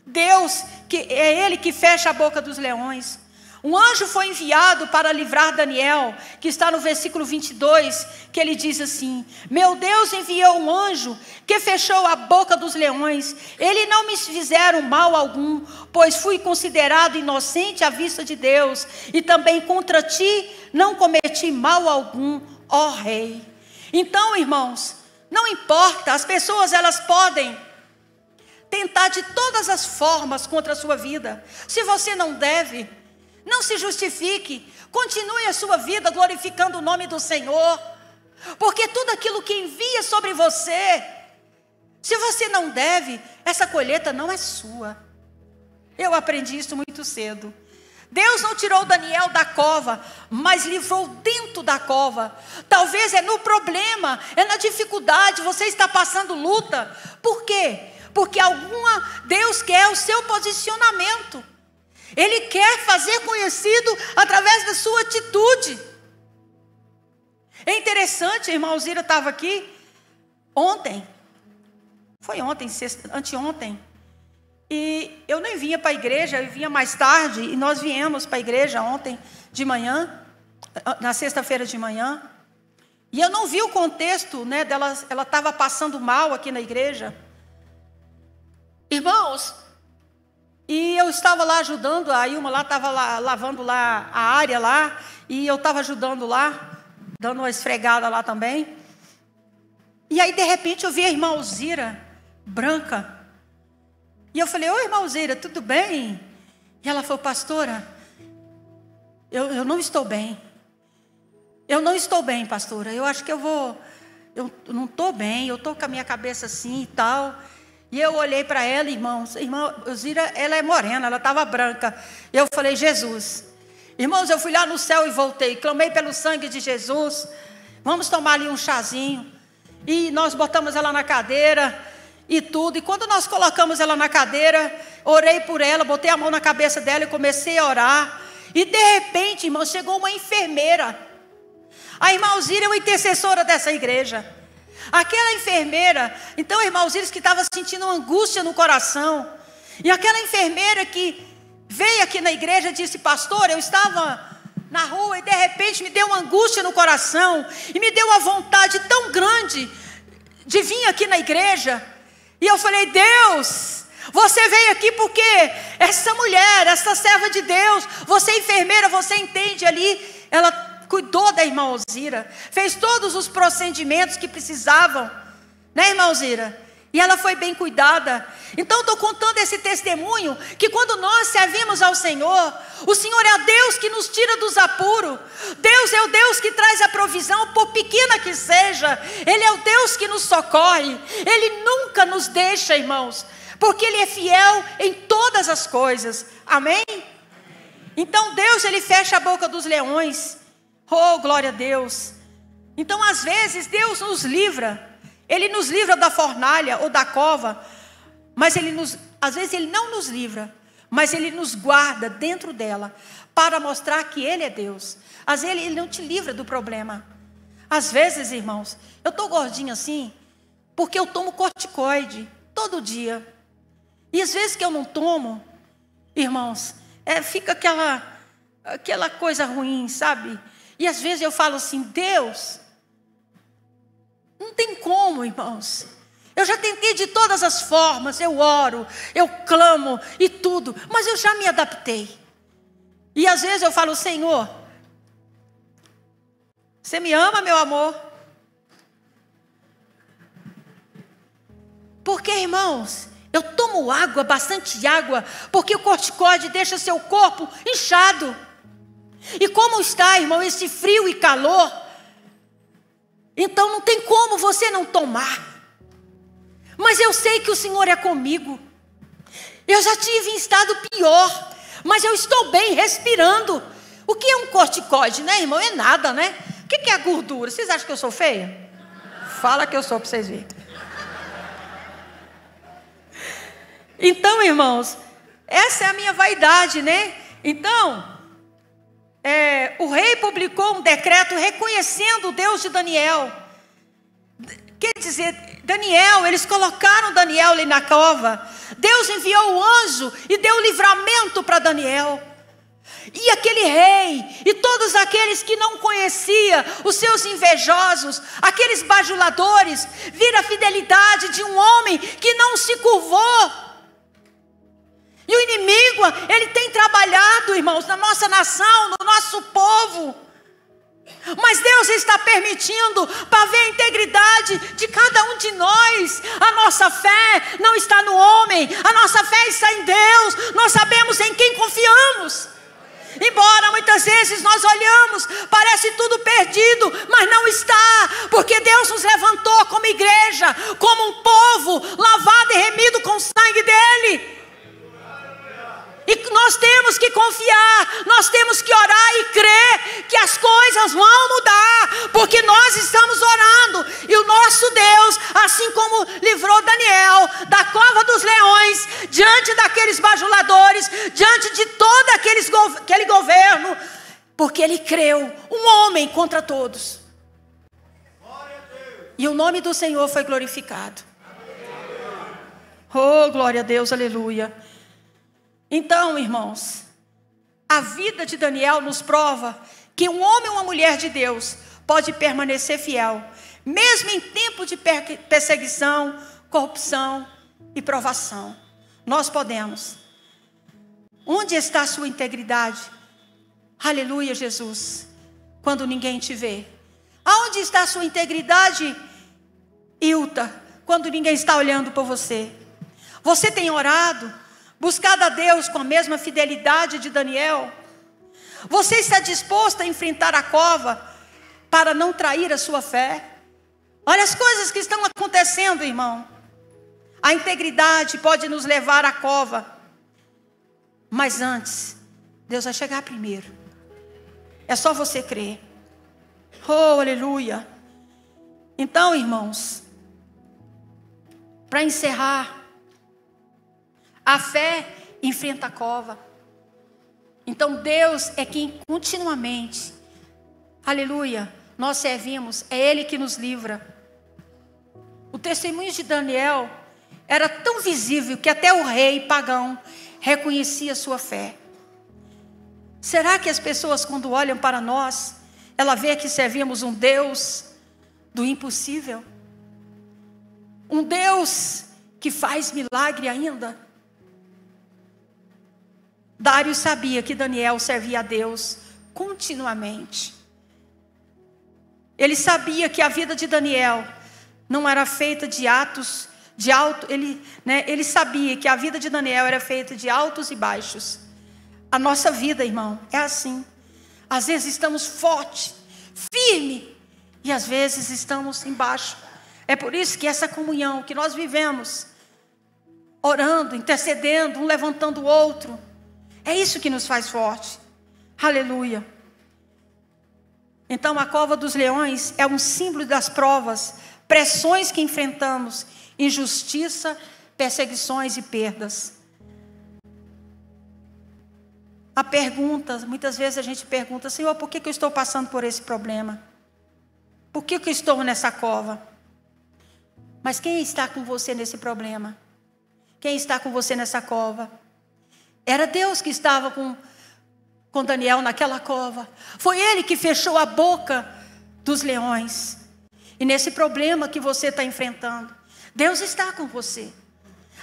Deus, que é Ele que fecha a boca dos leões. Um anjo foi enviado para livrar Daniel, que está no versículo 22, que ele diz assim: meu Deus enviou um anjo que fechou a boca dos leões. Ele não me fizeram mal algum, pois fui considerado inocente à vista de Deus, e também contra ti não cometi mal algum, ó rei. Então, irmãos, não importa, as pessoas elas podem tentar de todas as formas contra a sua vida. Se você não deve, Não se justifique. Continue a sua vida glorificando o nome do Senhor. Porque tudo aquilo que envia sobre você, se você não deve, essa colheita não é sua. Eu aprendi isso muito cedo. Deus não tirou Daniel da cova, mas livrou dentro da cova. Talvez é no problema, é na dificuldade, você está passando luta. Por quê? Porque Deus quer o seu posicionamento. Ele quer fazer conhecido através da sua atitude. É interessante, a irmã Alzira estava aqui ontem. Foi ontem, anteontem. E eu nem vinha para a igreja, eu vinha mais tarde. E nós viemos para a igreja ontem de manhã, na sexta-feira de manhã. E eu não vi o contexto, né, dela. Ela estava passando mal aqui na igreja. Irmãos, e eu estava lá ajudando, a Ilma lá estava lavando lá a área lá. E eu estava ajudando lá, dando uma esfregada lá também. E aí de repente eu vi a irmã Alzira, branca. E eu falei, oi irmã Alzira, tudo bem? E ela falou, pastora, eu não estou bem. Eu não estou bem, pastora. Eu acho que eu não estou bem, eu estou com a minha cabeça assim e tal. E eu olhei para ela, irmãos, a irmã Alzira, ela é morena, ela estava branca. E eu falei, Jesus. Irmãos, eu fui lá no céu e voltei, clamei pelo sangue de Jesus. Vamos tomar ali um chazinho. E nós botamos ela na cadeira e tudo. E quando nós colocamos ela na cadeira, orei por ela, botei a mão na cabeça dela e comecei a orar. E de repente, irmão, chegou uma enfermeira. A irmã Alzira é uma intercessora dessa igreja. Aquela enfermeira, então a irmã Alzira que estava sentindo uma angústia no coração. E aquela enfermeira que veio aqui na igreja disse, pastor, eu estava na rua e de repente me deu uma angústia no coração. E me deu uma vontade tão grande de vir aqui na igreja. E eu falei, Deus, você veio aqui porque essa mulher, essa serva de Deus, você é enfermeira, você entende ali, ela cuidou da irmã Alzira, fez todos os procedimentos que precisavam, né, irmã Alzira? E ela foi bem cuidada. Então estou contando esse testemunho, que quando nós servimos ao Senhor, o Senhor é o Deus que nos tira dos apuros. Deus é o Deus que traz a provisão, por pequena que seja. Ele é o Deus que nos socorre. Ele nunca nos deixa, irmãos, porque Ele é fiel em todas as coisas. Amém? Então Deus, Ele fecha a boca dos leões. Oh, glória a Deus. Então às vezes Deus nos livra. Ele nos livra da fornalha ou da cova, mas às vezes Ele não nos livra, mas Ele nos guarda dentro dela, para mostrar que Ele é Deus. Às vezes Ele não te livra do problema. Às vezes, irmãos, eu estou gordinha assim, porque eu tomo corticoide todo dia. E às vezes que eu não tomo, irmãos, fica aquela coisa ruim, sabe? E às vezes eu falo assim, Deus, não tem como, irmãos. Eu já tentei de todas as formas, eu oro, eu clamo e tudo, mas eu já me adaptei. E às vezes eu falo, Senhor, você me ama, meu amor? Porque, irmãos, eu tomo água, bastante água, porque o corticoide deixa seu corpo inchado. E como está, irmão, esse frio e calor? Então não tem como você não tomar. Mas eu sei que o Senhor é comigo. Eu já tive em estado pior, mas eu estou bem, respirando. O que é um corticoide, né, irmão? É nada, né? O que é a gordura? Vocês acham que eu sou feia? Fala que eu sou para vocês verem. Então, irmãos, essa é a minha vaidade, né? Então, o rei publicou um decreto reconhecendo o Deus de Daniel. Quer dizer, Daniel, eles colocaram Daniel ali na cova. Deus enviou o anjo e deu livramento para Daniel. E aquele rei e todos aqueles que não conheciam, os seus invejosos, aqueles bajuladores, viram a fidelidade de um homem que não se curvou. E o inimigo, ele tem trabalhado, irmãos, na nossa nação, no nosso povo. Mas Deus está permitindo para ver a integridade de cada um de nós. A nossa fé não está no homem, a nossa fé está em Deus. Nós sabemos em quem confiamos. Embora muitas vezes nós olhamos, parece tudo perdido, mas não está, porque Deus nos levantou como igreja, como um povo lavado e remido com o sangue dele. E nós temos que confiar, nós temos que orar e crer que as coisas vão mudar, porque nós estamos orando. E o nosso Deus, assim como livrou Daniel da cova dos leões, diante daqueles bajuladores, diante de todo aquele governo, porque ele creu, um homem contra todos. E o nome do Senhor foi glorificado. Oh, glória a Deus, aleluia. Então, irmãos, a vida de Daniel nos prova que um homem ou uma mulher de Deus pode permanecer fiel, mesmo em tempo de perseguição, corrupção e provação. Nós podemos. Onde está a sua integridade? Aleluia, Jesus. Quando ninguém te vê. Aonde está a sua integridade, Hilda, quando ninguém está olhando por você? Você tem orado? Buscado a Deus com a mesma fidelidade de Daniel? Você está disposto a enfrentar a cova para não trair a sua fé? Olha as coisas que estão acontecendo, irmão. A integridade pode nos levar à cova, mas antes, Deus vai chegar primeiro. É só você crer. Oh, aleluia. Então, irmãos, para encerrar, a fé enfrenta a cova. Então Deus é quem continuamente, aleluia, nós servimos, é Ele que nos livra. O testemunho de Daniel era tão visível que até o rei pagão reconhecia sua fé. Será que as pessoas, quando olham para nós, ela vê que servimos um Deus do impossível? Um Deus que faz milagre ainda? Dário sabia que Daniel servia a Deus continuamente. Ele sabia que a vida de Daniel não era feita de atos de alto. Ele sabia que a vida de Daniel era feita de altos e baixos. A nossa vida, irmão, é assim. Às vezes estamos fortes, firmes, e às vezes estamos embaixo. É por isso que essa comunhão que nós vivemos, orando, intercedendo, um levantando o outro, é isso que nos faz forte. Aleluia. Então a cova dos leões é um símbolo das provas, pressões que enfrentamos, injustiça, perseguições e perdas. A pergunta, muitas vezes a gente pergunta: Senhor, por que eu estou passando por esse problema? Por que eu estou nessa cova? Mas quem está com você nesse problema? Quem está com você nessa cova? Era Deus que estava com Daniel naquela cova. Foi Ele que fechou a boca dos leões. E nesse problema que você está enfrentando, Deus está com você.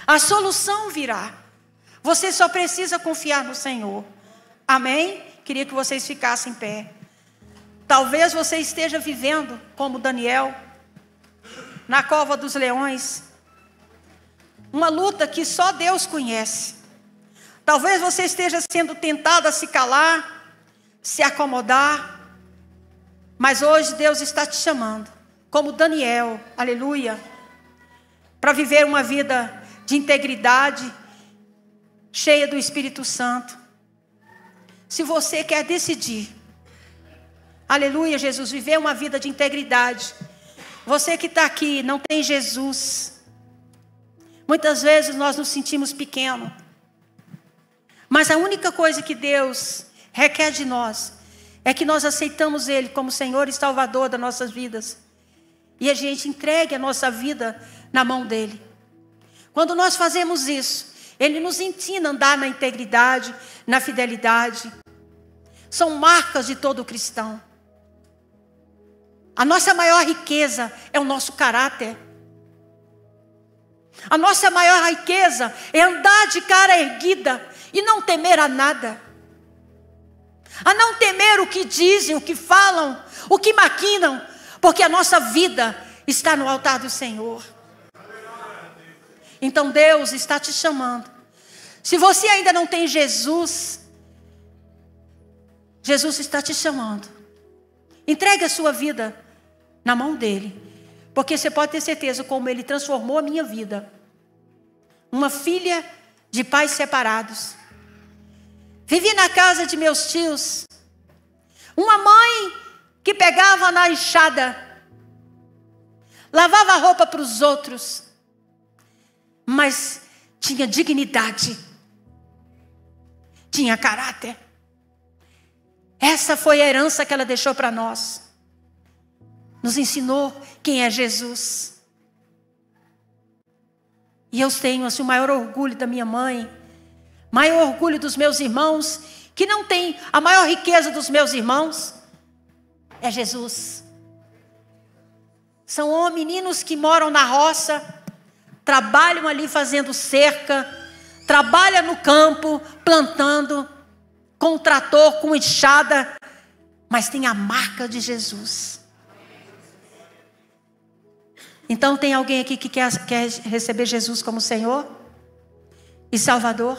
A solução virá. Você só precisa confiar no Senhor. Amém? Queria que vocês ficassem em pé. Talvez você esteja vivendo como Daniel, na cova dos leões. Uma luta que só Deus conhece. Talvez você esteja sendo tentado a se calar, se acomodar. Mas hoje Deus está te chamando, como Daniel, aleluia, para viver uma vida de integridade, cheia do Espírito Santo. Se você quer decidir, aleluia, Jesus, viver uma vida de integridade. Você que está aqui, não tem Jesus. Muitas vezes nós nos sentimos pequenos. Mas a única coisa que Deus requer de nós é que nós aceitamos Ele como Senhor e Salvador das nossas vidas. E a gente entregue a nossa vida na mão dEle. Quando nós fazemos isso, Ele nos ensina a andar na integridade, na fidelidade. São marcas de todo cristão. A nossa maior riqueza é o nosso caráter. A nossa maior riqueza é andar de cara erguida e não temer a nada. A não temer o que dizem, o que falam, o que maquinam, porque a nossa vida está no altar do Senhor. Então Deus está te chamando. Se você ainda não tem Jesus, Jesus está te chamando. Entregue a sua vida na mão dele. Porque você pode ter certeza como ele transformou a minha vida. Uma filha de pais separados. Vivi na casa de meus tios. Uma mãe que pegava na enxada. Lavava roupa para os outros. Mas tinha dignidade. Tinha caráter. Essa foi a herança que ela deixou para nós. Nos ensinou quem é Jesus. E eu tenho assim, o maior orgulho da minha mãe. Maior orgulho dos meus irmãos. Que não tem a maior riqueza dos meus irmãos. É Jesus. São meninos que moram na roça. Trabalham ali fazendo cerca. Trabalham no campo, plantando. Com trator, com enxada. Mas tem a marca de Jesus. Então tem alguém aqui que quer receber Jesus como Senhor e Salvador?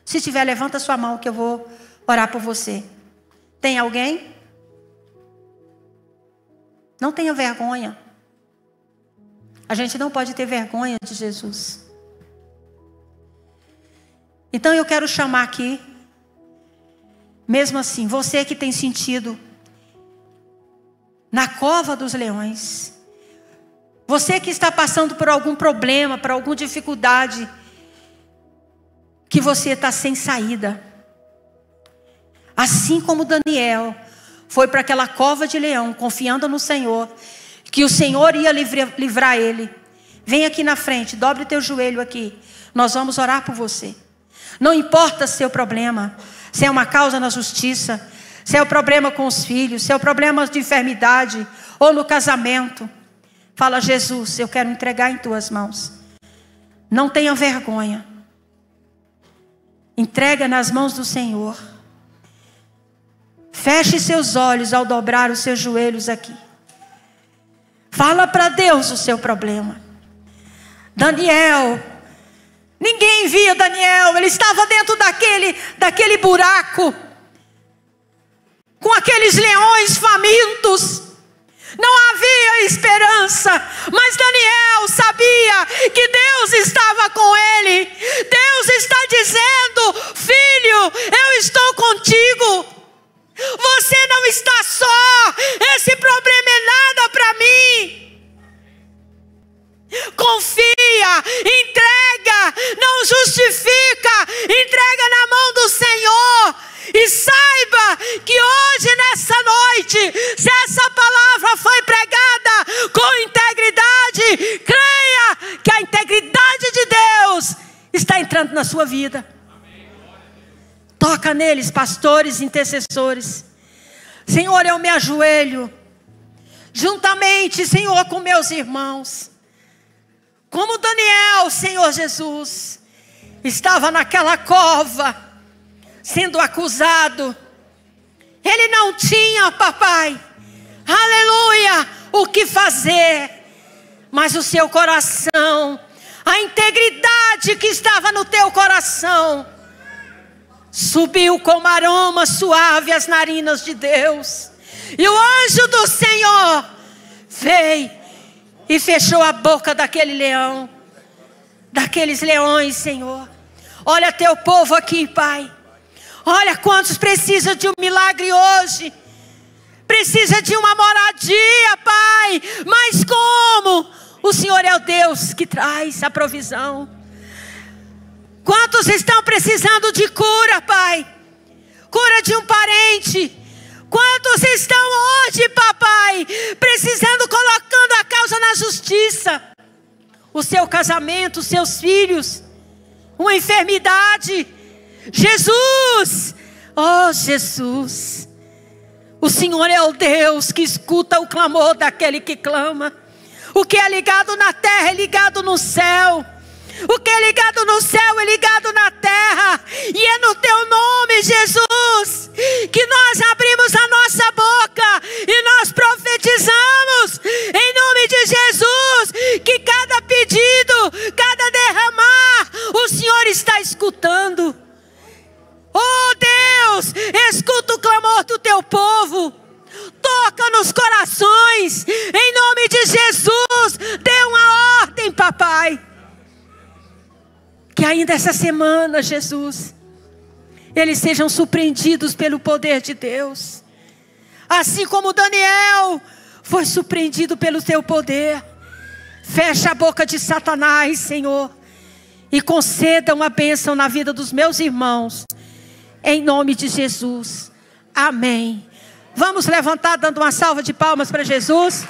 Se tiver, levanta sua mão que eu vou orar por você. Tem alguém? Não tenha vergonha. A gente não pode ter vergonha de Jesus. Então eu quero chamar aqui, mesmo assim, você que tem sentido na cova dos leões. Você que está passando por algum problema, por alguma dificuldade, que você está sem saída. Assim como Daniel foi para aquela cova de leão, confiando no Senhor, que o Senhor ia livrar ele. Vem aqui na frente, dobre o teu joelho aqui. Nós vamos orar por você. Não importa seu problema, se é uma causa na justiça, se é o problema com os filhos, se é o problema de enfermidade ou no casamento. Fala, Jesus, eu quero entregar em tuas mãos. Não tenha vergonha. Entrega nas mãos do Senhor. Feche seus olhos ao dobrar os seus joelhos aqui. Fala para Deus o seu problema. Daniel, ninguém via Daniel, ele estava dentro daquele buraco, com aqueles leões famintos. Não havia esperança, mas Daniel sabia que Deus estava com ele. Deus está dizendo, filho, eu estou contigo. Você não está só, esse problema é nada para mim. Confia, entrega, não justifica, entrega na mão do Senhor. E saiba que hoje, nessa noite, se essa palavra foi pregada com integridade, creia que a integridade de Deus está entrando na sua vida. Toca neles, pastores, intercessores. Senhor, eu me ajoelho, juntamente, Senhor, com meus irmãos. Como Daniel, Senhor Jesus, estava naquela cova, sendo acusado. Ele não tinha, papai, aleluia, o que fazer. Mas o seu coração, a integridade que estava no teu coração, subiu como aroma suave às narinas de Deus. E o anjo do Senhor veio e fechou a boca daquele leão, daqueles leões, Senhor. Olha teu povo aqui, Pai. Olha quantos precisam de um milagre hoje. Precisa de uma moradia, Pai. Mas como? O Senhor é o Deus que traz a provisão. Quantos estão precisando de cura, Pai? Cura de um parente. Quantos estão hoje, papai, precisando, colocando a causa na justiça? O seu casamento, os seus filhos, uma enfermidade. Jesus, oh Jesus, o Senhor é o Deus que escuta o clamor daquele que clama. O que é ligado na terra é ligado no céu. O que é ligado no céu é ligado na terra. E é no teu nome, Jesus, que nós abrimos a nossa boca e nós profetizamos em nome de Jesus que cada pedido, cada derramar, o Senhor está escutando. Oh Deus, escuta o clamor do teu povo. Toca nos corações, em nome de Jesus. Dê uma ordem, papai. Que ainda essa semana, Jesus, eles sejam surpreendidos pelo poder de Deus. Assim como Daniel foi surpreendido pelo teu poder. Fecha a boca de Satanás, Senhor, e conceda uma bênção na vida dos meus irmãos. Em nome de Jesus. Amém. Vamos levantar dando uma salva de palmas para Jesus.